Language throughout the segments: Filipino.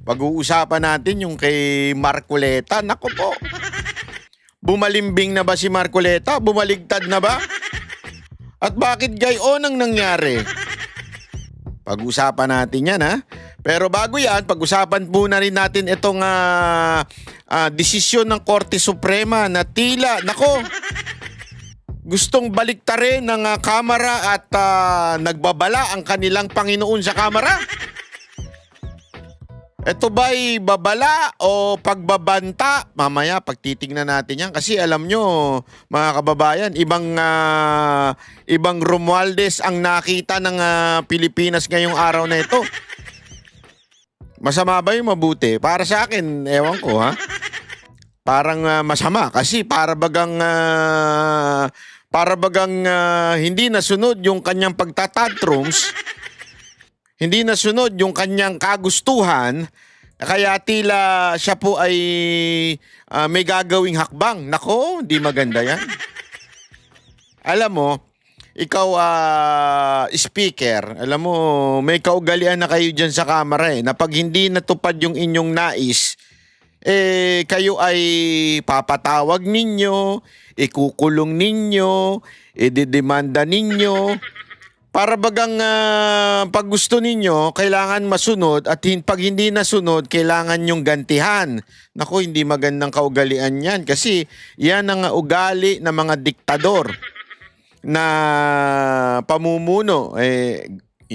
Pag-uusapan natin yung kay Marcoleta. Nako po. Bumalimbing na ba si Marcoleta? Bumaligtad na ba? At bakit gayon ang nangyari? Pag-usapan natin yan, ha? Pero bago yan, pag-usapan po na rin natin itong desisyon ng Korte Suprema na tila, nako, gustong baliktarin ng Kamara at nagbabala ang kanilang Panginoon sa Kamara. Ito ba'y babala o pagbabanta? Mamaya pagtitingnan natin yan. Kasi alam nyo, mga kababayan, ibang Romualdez ang nakita ng Pilipinas ngayong araw na ito. Masama ba yung mabuti? Para sa akin, ewan ko, ha? Parang masama kasi para bagang hindi nasunod yung kanyang pagtatantrums. Hindi nasunod yung kanyang kagustuhan, kaya tila siya po ay may gagawing hakbang. Nako, di maganda yan. Alam mo, ikaw speaker, alam mo, may kaugalian na kayo dyan sa Kamara na pag hindi natupad yung inyong nais, kayo ay papatawag ninyo, ikukulong ninyo, ididemanda ninyo. Para bagang pag gusto ninyo, kailangan masunod at pag hindi nasunod, kailangan yung gantihan. Naku, hindi magandang kaugalian yan kasi yan ang ugali ng mga diktador na pamumuno.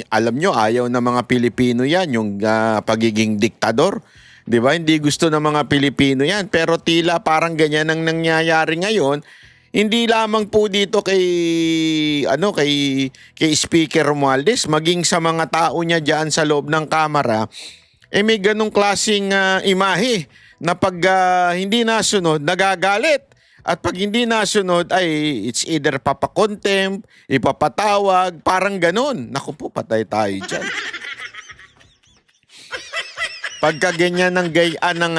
Alam nyo, ayaw ng mga Pilipino yan, yung pagiging diktador. Di ba? Hindi gusto ng mga Pilipino yan. Pero tila parang ganyan ang nangyayari ngayon. Hindi lamang po dito kay Speaker Romualdez, maging sa mga tao niya diyan sa loob ng Kamara, may ganong klaseng imahe na pag hindi nasunod, nagagalit. At pag hindi nasunod ay it's either papakontempt, ipapatawag, parang ganon. Naku po, patay tayo diyan. Pagka ganyan ng gayaan ng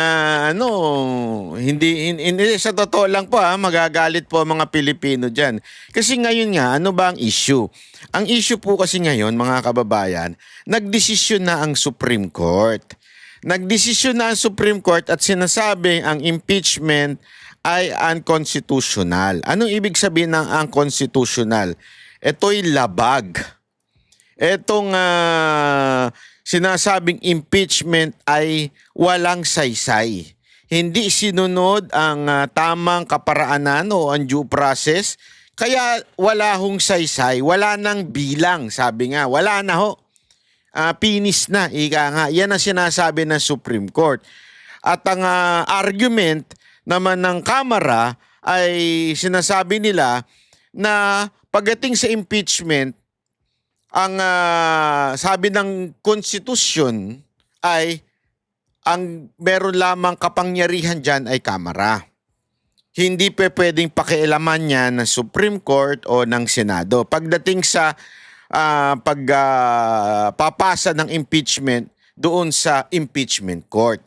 hindi sa totoo lang po magagalit po ang mga Pilipino diyan. Kasi ngayon nga, ano ba ang issue? Ang issue po kasi ngayon, mga kababayan, nagdesisyon na ang Supreme Court. Nagdesisyon na ang Supreme Court at sinasabi ang impeachment ay unconstitutional. Anong ibig sabihin ng unconstitutional? Ito'y labag. Etong sinasabing impeachment ay walang saysay. Hindi sinunod ang tamang kaparaanan o ang due process, kaya wala hong saysay, wala nang bilang, sabi nga, wala na ho. Pinis na, ika nga. Yan ang sinasabi ng Supreme Court. At ang argument naman ng Kamara ay sinasabi nila na pagdating sa impeachment, ang sabi ng konstitusyon ay ang meron lamang kapangyarihan dyan ay Kamara. Hindi pwedeng pakialaman yan ng Supreme Court o ng Senado. Pagdating sa pagpapasa ng impeachment doon sa impeachment court,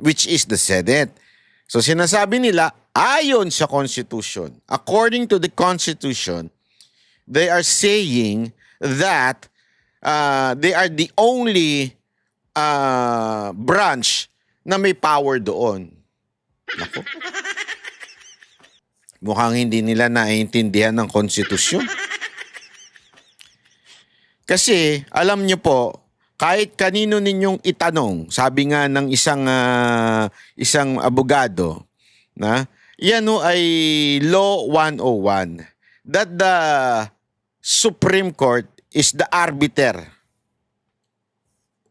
which is the Senate. So sinasabi nila, ayon sa Constitution, according to the Constitution, they are saying that they are the only branch na may power doon. Naku. Mukhang hindi nila naiintindihan ng konstitusyon. Kasi, alam nyo po, kahit kanino ninyong itanong, sabi nga ng isang abogado, na yan ay Law 101, that the Supreme Court is the arbiter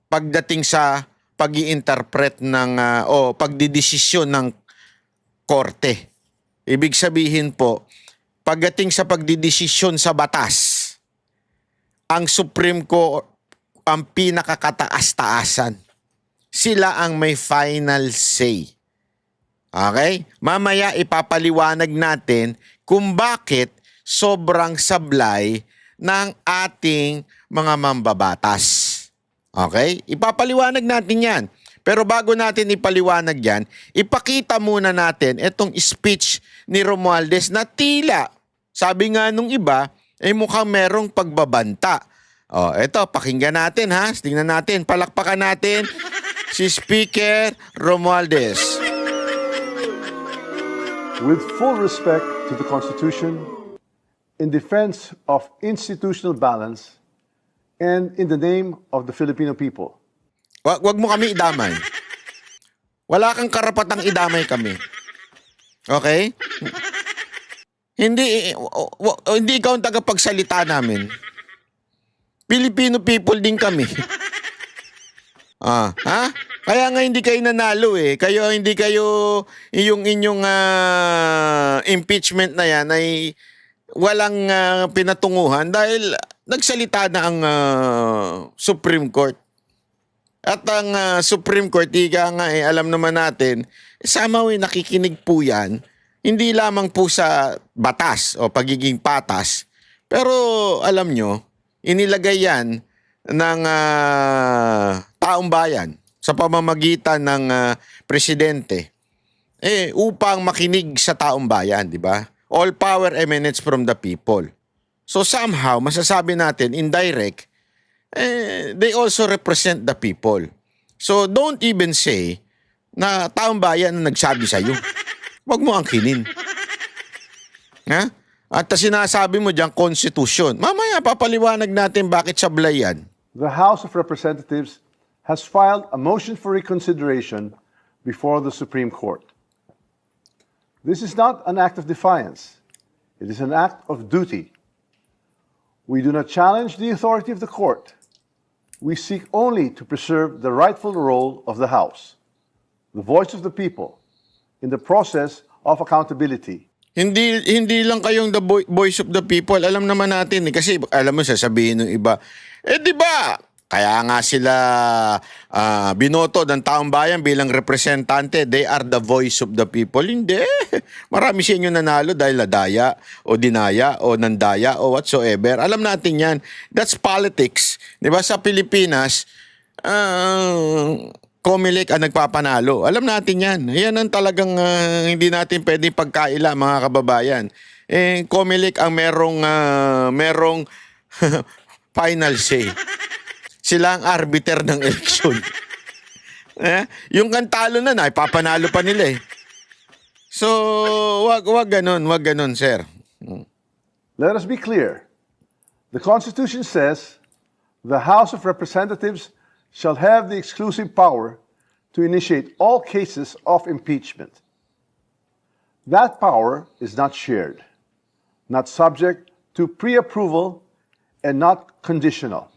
pagdating sa pag-i-interpret ng o pagdidesisyon ng korte. Ibig sabihin po, pagdating sa pagdidesisyon sa batas, ang Supreme Court ang pinakakataas-taasan. Sila ang may final say. Okay? Mamaya ipapaliwanag natin kung bakit sobrang sablay ng ating mga mambabatas. Okay? Ipapaliwanag natin yan. Pero bago natin ipaliwanag yan, ipakita muna natin itong speech ni Romualdez na tila, sabi nga nung iba, mukhang merong pagbabanta. Eto, pakinggan natin ha. Tingnan natin, palakpakan natin si Speaker Romualdez. With full respect to the Constitution, in defense of institutional balance, and in the name of the Filipino people. Wag mo kami idamay. Wala kang karapatang idamay kami. Okay? Hindi ikaw ang tagapagsalita namin. Filipino people din kami. Ha? Kaya nga hindi kayo nanalo eh. Hindi kayo yung inyong impeachment na yan ay walang pinatunguhan dahil nagsalita na ang Supreme Court. At ang Supreme Court, alam naman natin, somehow nakikinig po yan, hindi lamang po sa batas o pagiging patas, pero alam nyo, inilagay yan ng taong bayan sa pamamagitan ng presidente upang makinig sa taong bayan, di ba? All power emanates from the people. So somehow, masasabi natin, indirect, they also represent the people. So don't even say na taong bayan na nagsabi sa'yo. Huwag mo angkinin. Ha? At sinasabi mo dyan, konstitusyon. Mamaya, papaliwanag natin bakit sablay yan. The House of Representatives has filed a motion for reconsideration before the Supreme Court. This is not an act of defiance. It is an act of duty. We do not challenge the authority of the court. We seek only to preserve the rightful role of the House, the voice of the people, in the process of accountability. Hindi lang kayong the voice of the people. Alam naman natin kasi alam mo sasabihin ng iba, di ba? Kaya nga sila binoto ng taong bayan bilang representante. They are the voice of the people. Hindi. Marami sa inyo nanalo dahil nadaya o dinaya o nandaya o whatsoever. Alam natin yan. That's politics. Di ba sa Pilipinas, Comelec ang nagpapanalo. Alam natin yan. Yan ang talagang hindi natin pwedeng pagkaila mga kababayan. Comelec ang merong final say. Sila ang arbiter ng eleksyon. Yung kantalo na ipapanalo pa nila eh. So, wag ganun, sir. Let us be clear. The Constitution says the House of Representatives shall have the exclusive power to initiate all cases of impeachment. That power is not shared, not subject to pre-approval, and not conditional.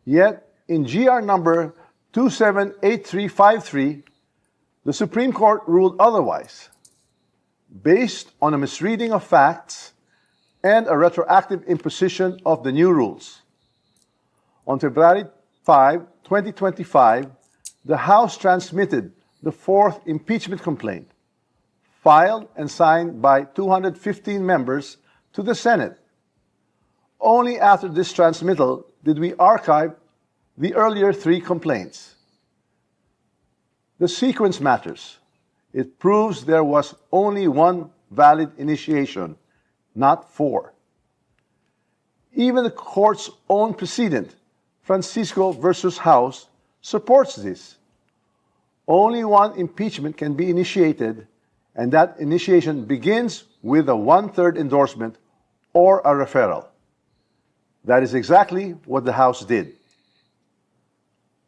Yet, in GR number 278353, the Supreme Court ruled otherwise, based on a misreading of facts and a retroactive imposition of the new rules. On February 5, 2025, the House transmitted the fourth impeachment complaint, filed and signed by 215 members, to the Senate. Only after this transmittal did we archive the earlier three complaints. The sequence matters. It proves there was only one valid initiation, not four. Even the court's own precedent, Francisco versus House, supports this. Only one impeachment can be initiated, and that initiation begins with a one-third endorsement or a referral. That is exactly what the House did.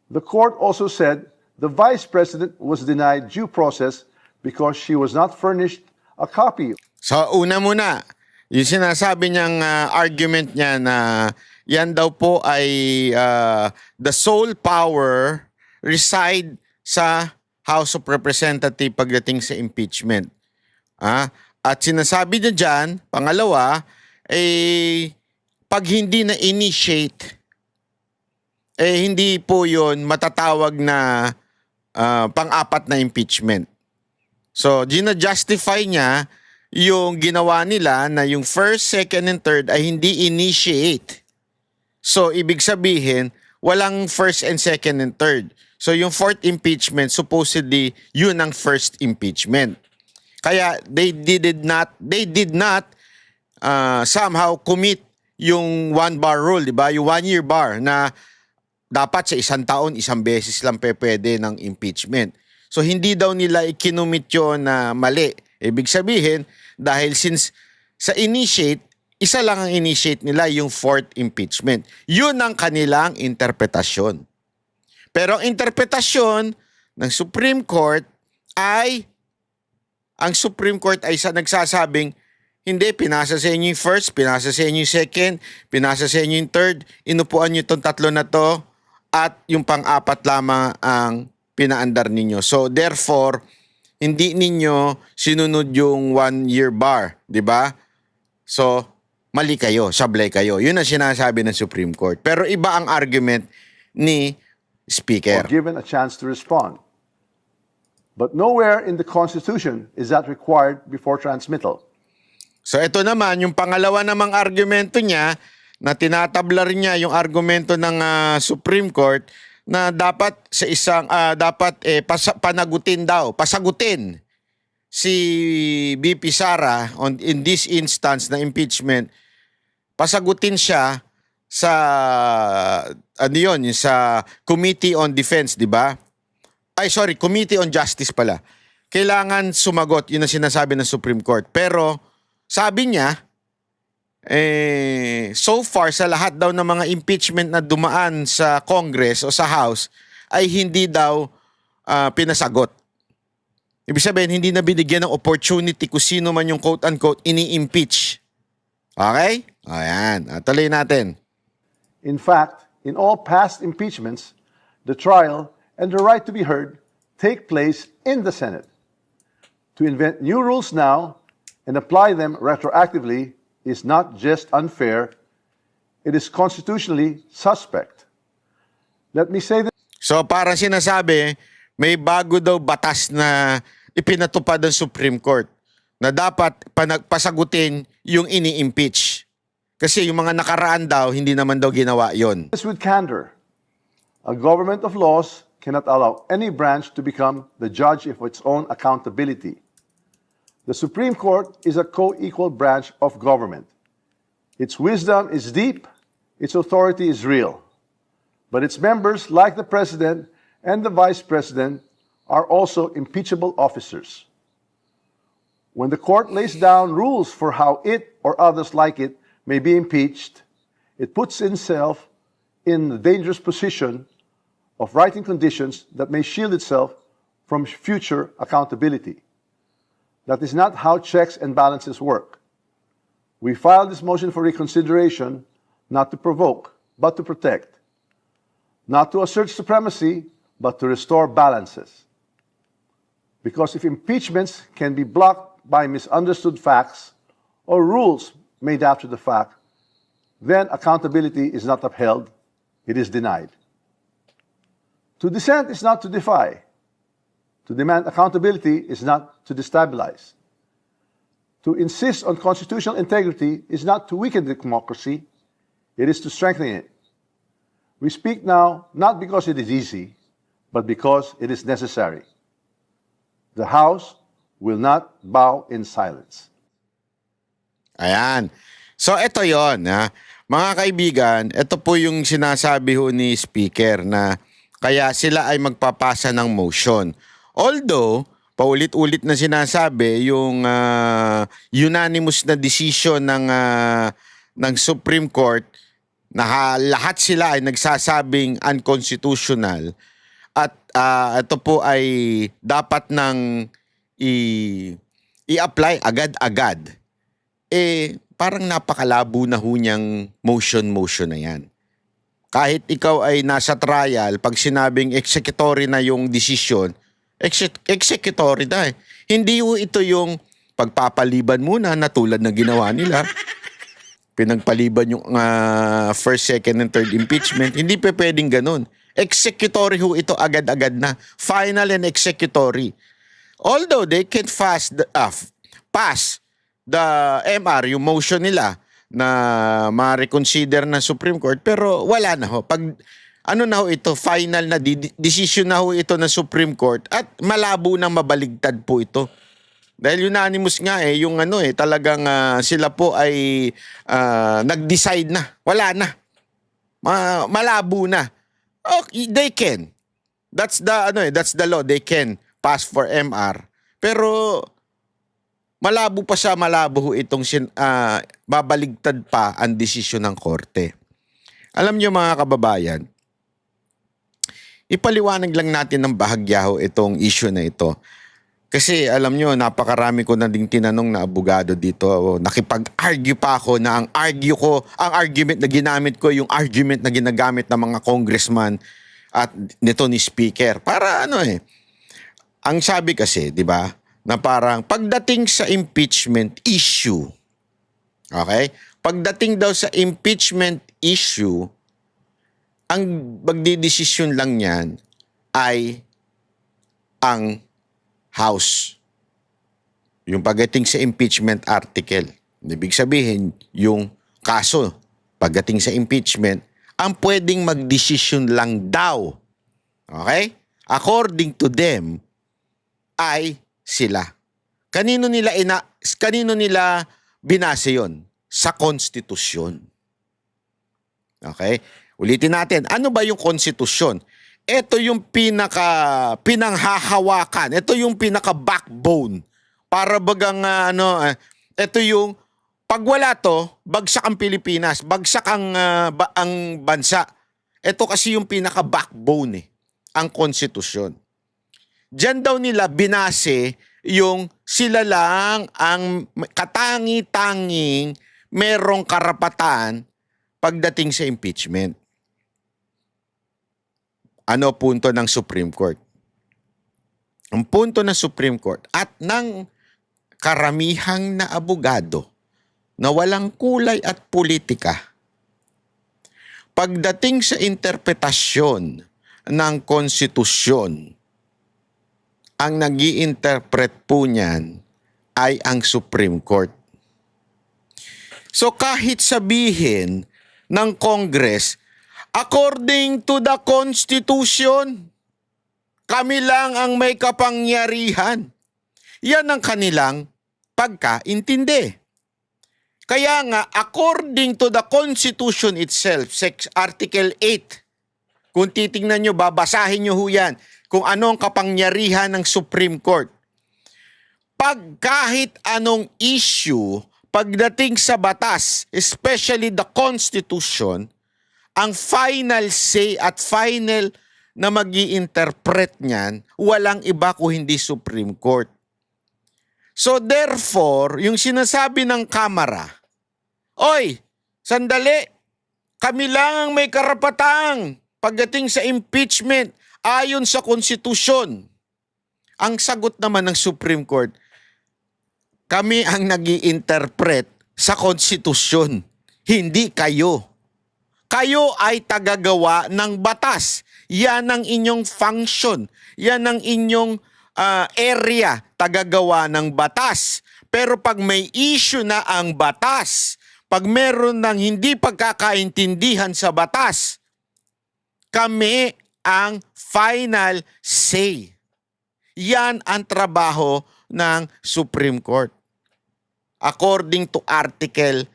The court also said the Vice President was denied due process because she was not furnished a copy. So una muna, yung sinasabi niyang argument niya na yan daw po ay the sole power reside sa House of Representatives pagdating sa impeachment. At sinasabi niya dyan, pangalawa, pag hindi na-initiate, hindi po yun matatawag na pang-apat na impeachment. So, gina-justify niya yung ginawa nila na yung first, second, and third ay hindi initiate. So, ibig sabihin, walang first and second and third. So, yung fourth impeachment, supposedly, yun ang first impeachment. Kaya, they did not somehow commit yung one bar rule, di ba? Yung 1-year bar na dapat sa isang taon, isang beses lang pwede ng impeachment. So hindi daw nila ikinumit yun na mali. Ibig sabihin, dahil since sa initiate, isa lang ang initiate nila, yung fourth impeachment. Yun ang kanilang interpretasyon. Pero ang interpretasyon ng Supreme Court ay, ang Supreme Court ay nagsasabing, hindi, pinasa sa inyo yung first, pinasa sa inyo yung second, pinasa sa inyo yung third, inupuan nyo itong tatlo na to, at yung pang-apat lamang ang pinaandar ninyo. So therefore, hindi ninyo sinunod yung 1-year bar, di ba? So, mali kayo, sablay kayo. Yun ang sinasabi ng Supreme Court. Pero iba ang argument ni Speaker. Or given a chance to respond. But nowhere in the Constitution is that required before transmittal. So ito naman, yung pangalawa namang argumento niya, na tinatabla rin niya yung argumento ng Supreme Court na dapat sa isang pasagutin si BP Sara in this instance na impeachment, pasagutin siya sa sa Committee on Defense, di ba? Committee on Justice pala. Kailangan sumagot, yun ang sinasabi ng Supreme Court. Pero sabi niya, so far sa lahat daw ng mga impeachment na dumaan sa Congress o sa House ay hindi daw pinasagot. Ibig sabihin, hindi na binigyan ng opportunity kung sino man yung quote-unquote ini-impeach. Okay? Ayan. Tuloy natin. In fact, in all past impeachments, the trial and the right to be heard take place in the Senate. To invent new rules now and apply them retroactively is not just unfair, it is constitutionally suspect. Let me say that. So parang sinasabi, may bago daw batas na ipinatupad ng Supreme Court na dapat pasagutin yung ini-impeach. Kasi yung mga nakaraan daw, hindi naman daw ginawa yon. With candor, a government of laws cannot allow any branch to become the judge of its own accountability. The Supreme Court is a co-equal branch of government. Its wisdom is deep, its authority is real. But its members, like the President and the Vice President, are also impeachable officers. When the court lays down rules for how it or others like it may be impeached, it puts itself in the dangerous position of writing conditions that may shield itself from future accountability. That is not how checks and balances work. We filed this motion for reconsideration not to provoke, but to protect. Not to assert supremacy, but to restore balances. Because if impeachments can be blocked by misunderstood facts or rules made after the fact, then accountability is not upheld, it is denied. To dissent is not to defy. To demand accountability is not to destabilize. To insist on constitutional integrity is not to weaken the democracy, it is to strengthen it. We speak now not because it is easy, but because it is necessary. The House will not bow in silence. Ayan. So ito yon, ha. Mga kaibigan, ito po yung sinasabi ho ni Speaker na kaya sila ay magpapasa ng motion. Although, paulit-ulit na sinasabi yung unanimous na decision ng Supreme Court na lahat sila ay nagsasabing unconstitutional at ito po ay dapat nang i-apply agad-agad. Parang napakalabo na ho niyang motion na yan. Kahit ikaw ay nasa trial, pag sinabing executory na yung decision, executory na eh. Hindi ho ito yung pagpapaliban muna na tulad ng ginawa nila. Pinagpaliban yung first, second, and third impeachment. Hindi pa pwedeng ganun. Executory ho ito agad-agad na. Final and executory. Although they can pass the MR, yung motion nila na ma-reconsider ng Supreme Court, pero wala na ho. Pag ano na ho ito, final na decision na ho ito ng Supreme Court at malabo nang mabaligtad po ito Dahil unanimous nga yung talagang sila po ay nag-decide na. Wala na. Malabo na. Okay, they can. That's the law. They can pass for MR. Pero malabo pa siya, malabo itong babaligtad pa ang desisyon ng korte. Alam niyo mga kababayan, ipaliwanag lang natin ng bahagya itong issue na ito. Kasi alam nyo, napakarami ko na ding tinanong na abogado dito. Nakipag-argue pa ako na ang argument na ginamit ko, yung argument na ginagamit ng mga congressman at nito ni speaker. Para ang sabi kasi, di ba, na parang pagdating sa impeachment issue, okay? Pagdating daw sa impeachment issue, ang magdidesisyon lang yan ay ang House. Yung pagdating sa impeachment article. Ibig sabihin, yung kaso, pagdating sa impeachment, ang pwedeng magdesisyon lang daw. Okay? According to them, ay sila. Kanino nila binase yon? Sa konstitusyon. Okay? Ulitin natin, ano ba yung konstitusyon? Ito yung pinanghahawakan. Ito yung pinaka-backbone. Para bagang ito yung pag wala to, bagsak ang Pilipinas, bagsak ang bansa. Ito kasi yung pinaka-backbone ang konstitusyon. Diyan daw nila binase yung sila lang ang katangi-tanging merong karapatan pagdating sa impeachment. Ano punto ng Supreme Court? Ang punto ng Supreme Court at ng karamihang na abogado na walang kulay at politika, pagdating sa interpretasyon ng konstitusyon, ang nag-i-interpret po niyan ay ang Supreme Court. So kahit sabihin ng Congress, according to the Constitution, kami lang ang may kapangyarihan. Yan ang kanilang pagkaintindi. Kaya nga, according to the Constitution itself, Article 8, kung titingnan nyo, babasahin nyo yan, kung ano ang kapangyarihan ng Supreme Court. Pag kahit anong issue, pagdating sa batas, especially the Constitution, ang final say at final na mag-i-interpret niyan, walang iba kung hindi Supreme Court. So therefore, yung sinasabi ng Kamara, oy, sandali, kami lang ang may karapatang pagdating sa impeachment ayon sa konstitusyon. Ang sagot naman ng Supreme Court, kami ang nag-i-interpret sa konstitusyon, hindi kayo. Kayo ay tagagawa ng batas. Yan ang inyong function. Yan ang inyong area, tagagawa ng batas. Pero pag may issue na ang batas, pag meron ng hindi pagkakaintindihan sa batas, kami ang final say. Yan ang trabaho ng Supreme Court. According to Article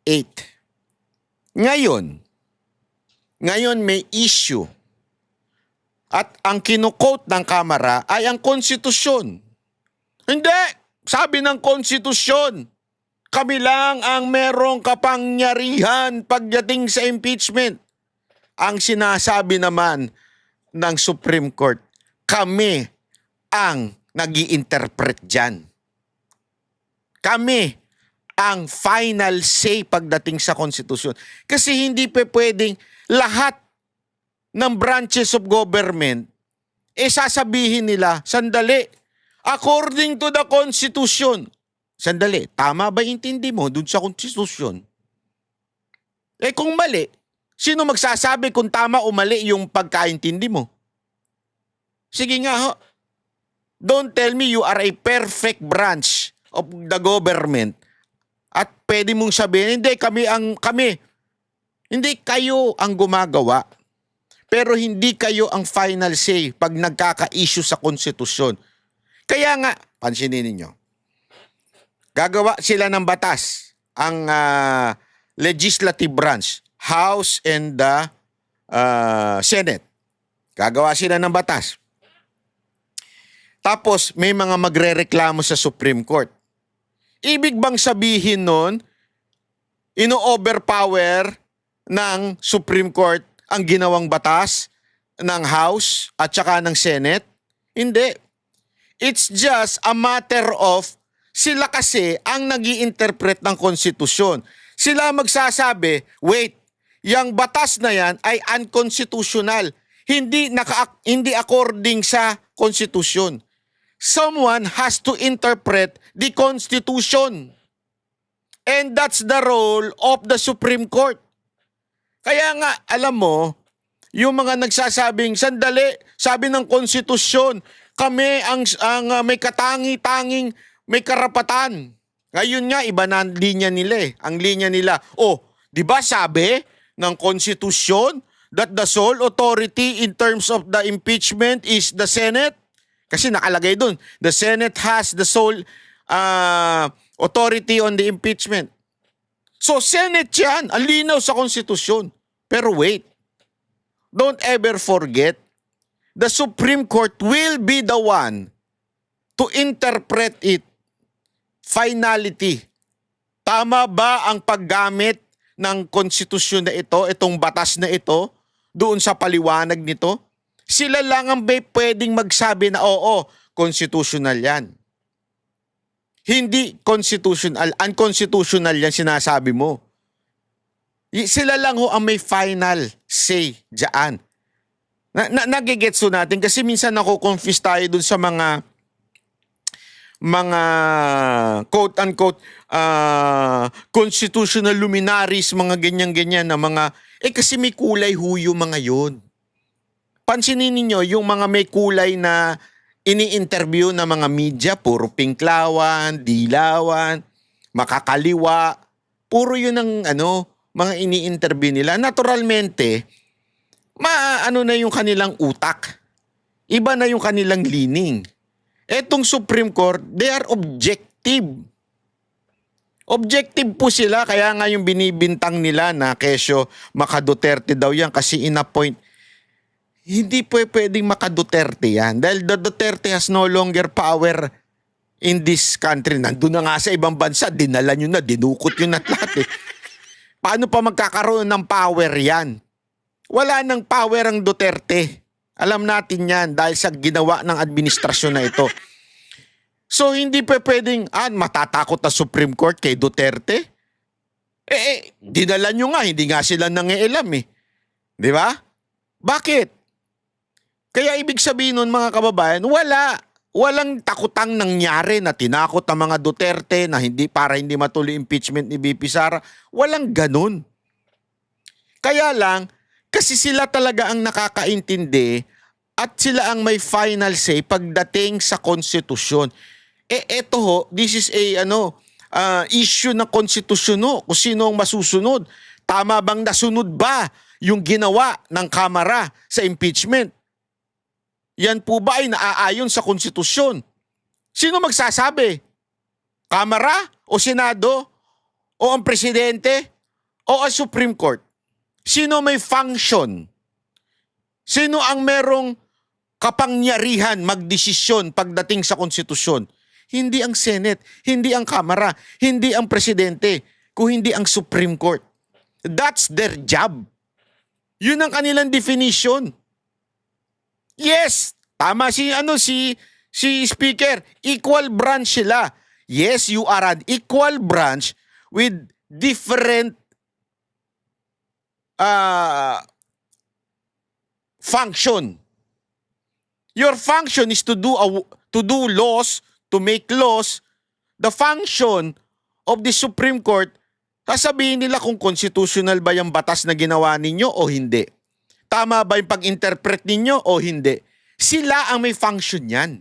8. Ngayon may issue. At ang kinukote ng Kamara ay ang konstitusyon. Hindi! Sabi ng konstitusyon, kami lang ang merong kapangyarihan pagdating sa impeachment. Ang sinasabi naman ng Supreme Court, kami ang nag-i-interpret dyan. Kami ang final say pagdating sa konstitusyon. Kasi hindi pwedeng lahat ng branches of government, sasabihin nila, sandali, according to the Constitution. Sandali, tama ba intindi mo dun sa Constitution? Kung mali, sino magsasabi kung tama o mali yung pagkaintindi mo? Sige nga ho. Don't tell me you are a perfect branch of the government at pwede mong sabihin, hindi, kami. Hindi kayo ang gumagawa, pero hindi kayo ang final say pag nagkaka-issue sa konstitusyon. Kaya nga, pansinin ninyo, Gagawa sila ng batas, ang legislative branch, House and the Senate. Gagawa sila ng batas. Tapos may mga magrereklamo sa Supreme Court. Ibig bang sabihin nun, ino-overpower ng Supreme Court ang ginawang batas ng House at saka ng Senate? Hindi. It's just a matter of sila kasi ang nag-i-interpret ng konstitusyon. Sila magsasabi, wait, yung batas na yan ay unconstitutional. Hindi according sa konstitusyon. Someone has to interpret the Constitution. And that's the role of the Supreme Court. Kaya nga, alam mo, yung mga nagsasabing, sandali, sabi ng konstitusyon, kami ang may katangi-tanging may karapatan. Ngayon nga, iba na ang linya nila eh. Ang linya nila, di ba sabi ng konstitusyon that the sole authority in terms of the impeachment is the Senate? Kasi nakalagay dun, the Senate has the sole authority on the impeachment. So Senate yan, ang linaw sa konstitusyon. Pero wait, don't ever forget, the Supreme Court will be the one to interpret it. Finality. Tama ba ang paggamit ng konstitusyon na ito, itong batas na ito, doon sa paliwanag nito? Sila lang ang may pwedeng magsabi na oo, constitutional yan. Hindi constitutional, unconstitutional yan sinasabi mo. Sila lang ho ang may final say dyan. Nagigets ho natin kasi minsan nako-confuse tayo dun sa mga quote-unquote constitutional luminaries, mga ganyan-ganyan na mga, kasi may kulay huyo mga yun. Pansinin ninyo, yung mga may kulay na ini-interview na mga media, puro pinklawan, dilawan, makakaliwa, puro yun ang mga ini-interview nila. Naturalmente, na yung kanilang utak. Iba na yung kanilang leaning. Etong Supreme Court, they are objective. Objective po sila, kaya nga yung binibintang nila na kesyo maka-Duterte daw yan kasi in-appoint. Hindi po pwedeng maka-Duterte yan dahil the Duterte has no longer power in this country. Nandun na nga sa ibang bansa, dinala nyo na, dinukot nyo na lahat eh. Paano pa magkakaroon ng power yan? Wala nang power ang Duterte. Alam natin yan dahil sa ginawa ng administrasyon na ito. So hindi pa pwedeng, matatakot na Supreme Court kay Duterte? Dinala nyo nga, hindi nga sila nangialam eh. Di ba? Bakit? Kaya ibig sabihin nun mga kababayan, walang takutang nangyari na tinakot ang mga Duterte na para hindi matuloy impeachment ni VP Sara. Walang ganun. Kaya lang, kasi sila talaga ang nakakaintindi at sila ang may final say pagdating sa konstitusyon. Eto ho, this is a issue ng konstitusyon ho, kung sino ang masusunod. Tama bang nasunod ba yung ginawa ng Kamara sa impeachment? Yan po ba ay naaayon sa konstitusyon? Sino magsasabi? Kamara o Senado o ang Presidente o ang Supreme Court? Sino may function? Sino ang merong kapangyarihan magdesisyon pagdating sa konstitusyon? Hindi ang Senate, hindi ang Kamara, hindi ang Presidente, kung hindi ang Supreme Court. That's their job. Yun ang kanilang definition. Yes, tama si Speaker, equal branch sila. Yes, you are an equal branch with different function. Your function is to do laws, to make laws. The function of the Supreme Court, sasabihin nila kung constitutional ba yung batas na ginawa ninyo o hindi. Tama ba yung pag-interpret ninyo o hindi? Sila ang may function yan.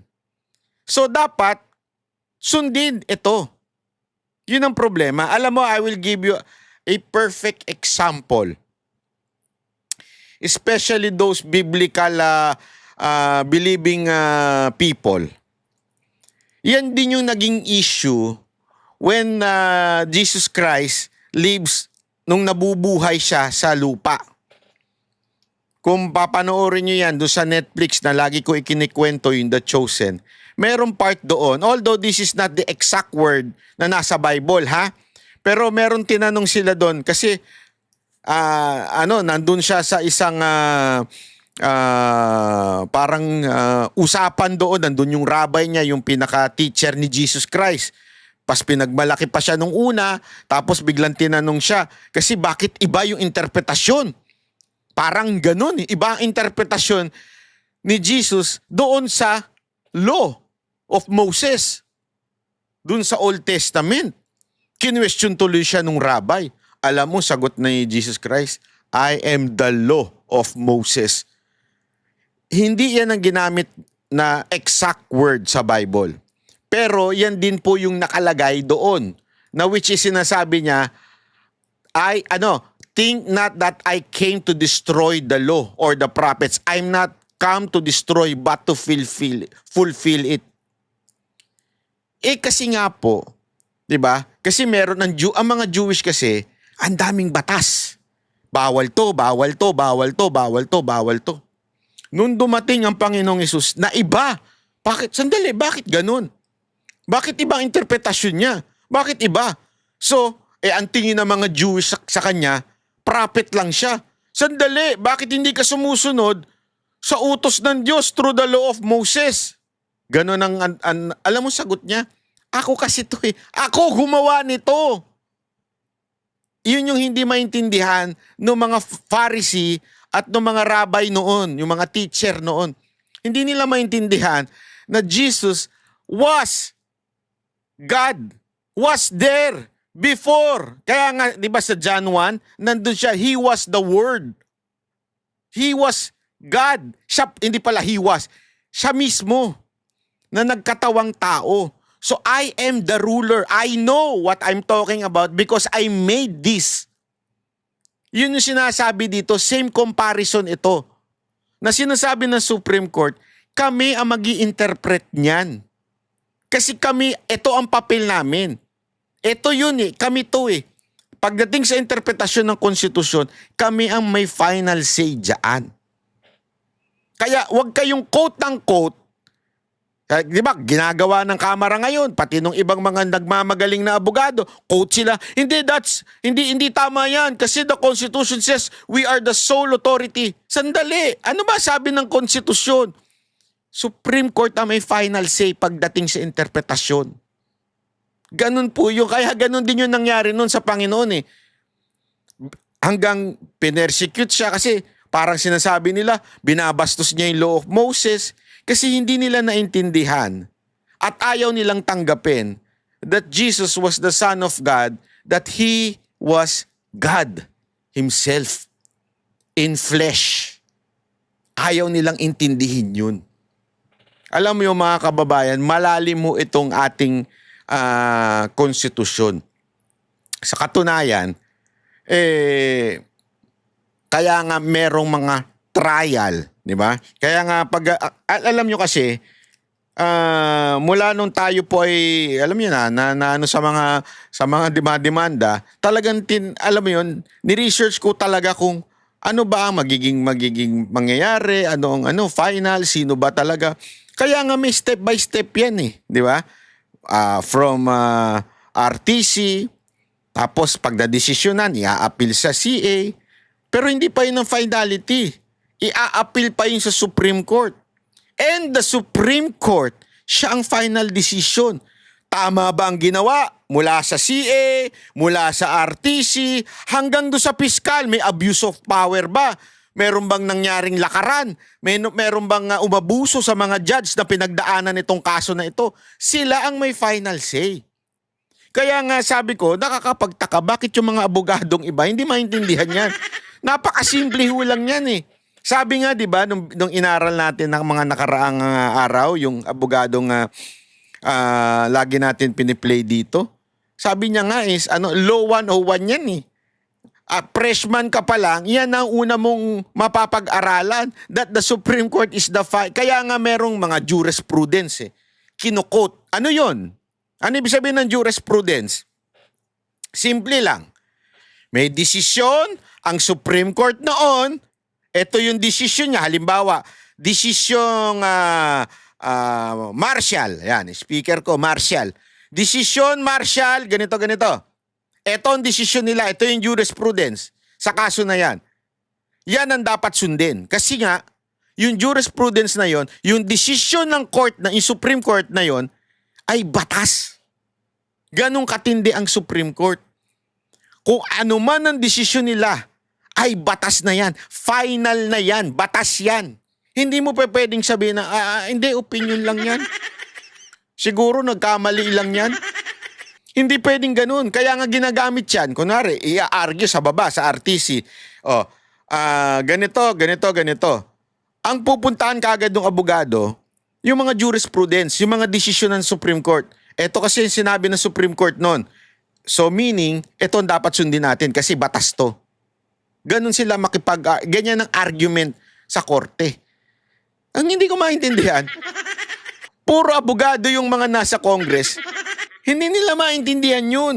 So dapat sundin ito. Yun ang problema. Alam mo, I will give you a perfect example. Especially those biblical believing people. Yan din yung naging issue when Jesus Christ lives nung nabubuhay siya sa lupa. Kung papanoorin nyo yan doon sa Netflix na lagi ko ikinikwento yung The Chosen, merong part doon, although this is not the exact word na nasa Bible, ha? Pero meron tinanong sila doon kasi nandun siya sa isang parang usapan doon, nandun yung rabbi niya, yung pinaka-teacher ni Jesus Christ. Pas pinagmalaki pa siya nung una, tapos biglang tinanong siya, kasi bakit iba yung interpretasyon? Parang ganun, iba ang interpretasyon ni Jesus doon sa law of Moses. Doon sa Old Testament. Kinwestiyon tuloy siya nung rabbi. Alam mo, sagot ni Jesus Christ, I am the law of Moses. Hindi yan ang ginamit na exact word sa Bible. Pero yan din po yung nakalagay doon. Na which is sinasabi niya, think not that I came to destroy the law or the prophets. I'm not come to destroy but to fulfill it. Kasi nga po, 'di ba? Kasi meron ang mga Jewish kasi, ang daming batas. Bawal to, bawal to, bawal to, bawal to, bawal to. Nung dumating ang Panginoong Hesus na iba. Bakit? Sandali, bakit ganun? Bakit ibang interpretasyon niya? Bakit iba? So, ang tingin ng mga Jewish sa kanya, prophet lang siya. Sandali, bakit hindi ka sumusunod sa utos ng Diyos through the law of Moses? Ganon alam mo sagot niya? Ako kasi to eh. Ako gumawa nito. Yun yung hindi maintindihan ng mga Pharisee at ng mga rabbi noon, yung mga teacher noon. Hindi nila maintindihan na Jesus was God, was there before. Kaya nga, di ba sa John 1, nandun siya, He was the Word. He was God. Siya, hindi pala He was. Siya mismo na nagkatawang tao. So I am the ruler. I know what I'm talking about because I made this. Yun yung sinasabi dito, same comparison ito. Na sinasabi ng Supreme Court, kami ang magi-interpret niyan. Kasi kami, ito ang papel namin. Ito yun eh, kami to eh. Pagdating sa interpretasyon ng konstitusyon, kami ang may final say dyan. Kaya wag kayong quote ng quote. Di ba, ginagawa ng Kamara ngayon, pati nung ibang mga nagmamagaling na abogado, quote sila, hindi tama yan kasi the Constitution says we are the sole authority. Sandali, ano ba sabi ng konstitusyon? Supreme Court ang may final say pagdating sa interpretasyon. Ganun po yun. Kaya ganun din yung nangyari nun sa Panginoon eh. Hanggang pinersecute siya kasi parang sinasabi nila, binabastos niya yung law of Moses kasi hindi nila naintindihan at ayaw nilang tanggapin that Jesus was the Son of God, that He was God Himself in flesh. Ayaw nilang intindihin yun. Alam mo yung mga kababayan, malalim mo itong ating konstitusyon. Sa katunayan, kaya nga merong mga trial, di ba? Kaya nga alam nyo kasi, mula nung tayo po ay, alam nyo na ano sa mga demanda, talagang alam mo yun, ni-research ko talaga kung ano ba ang magiging mangyayari, ano final, sino ba talaga. Kaya nga may step by step yan eh, di ba? From RTC, tapos pagdadesisyonan, i-a-appeal sa CA, pero hindi pa yun ang finality. I-a-appeal pa yun sa Supreme Court. And the Supreme Court, siya ang final decision. Tama ba ang ginawa? Mula sa CA, mula sa RTC, hanggang do sa piskal, may abuse of power ba? Meron bang nangyaring lakaran? Meron bang umabuso sa mga judge na pinagdaanan itong kaso na ito? Sila ang may final say. Kaya nga sabi ko, nakakapagtaka, bakit yung mga abogadong iba hindi maintindihan yan? Napakasimple ho lang yan eh. Sabi nga, di ba, nung inaral natin ng mga nakaraang araw, yung abogadong lagi natin piniplay dito, sabi niya nga is, Law 101 yan eh. Freshman ka pa lang, yan ang una mong mapapag-aralan that the Supreme Court is the kaya nga merong mga jurisprudence eh. Kinukot. Ano yon? Ano ibig sabihin ng jurisprudence? Simple lang. May desisyon ang Supreme Court noon. Ito yung desisyon niya. Halimbawa, desisyong Marshall. Yan, speaker ko, Marshall. Desisyon Marshall, ganito. Ito ang desisyon nila. Ito yung jurisprudence sa kaso na yan. Yan ang dapat sundin. Kasi nga, yung jurisprudence na yon, yung desisyon ng court, yung Supreme Court na yon, ay batas. Ganong katindi ang Supreme Court. Kung ano man ang desisyon nila, ay batas na yan. Final na yan. Batas yan. Hindi mo pa pwedeng sabihin na, hindi, opinion lang yan. Siguro nagkamali lang yan. Hindi pwedeng ganun. Kaya nga ginagamit yan. Kunwari, i-argue sa baba, sa RTC. Ganito. Ang pupuntahan kaagad ng abogado, yung mga jurisprudence, yung mga desisyon ng Supreme Court. Ito kasi yung sinabi ng Supreme Court noon. So meaning, ito ang dapat sundin natin kasi batas to. Ganun sila ganyan ang argument sa korte. Ang hindi ko maintindihan, puro abogado yung mga nasa Congress, hindi nila maintindihan yun.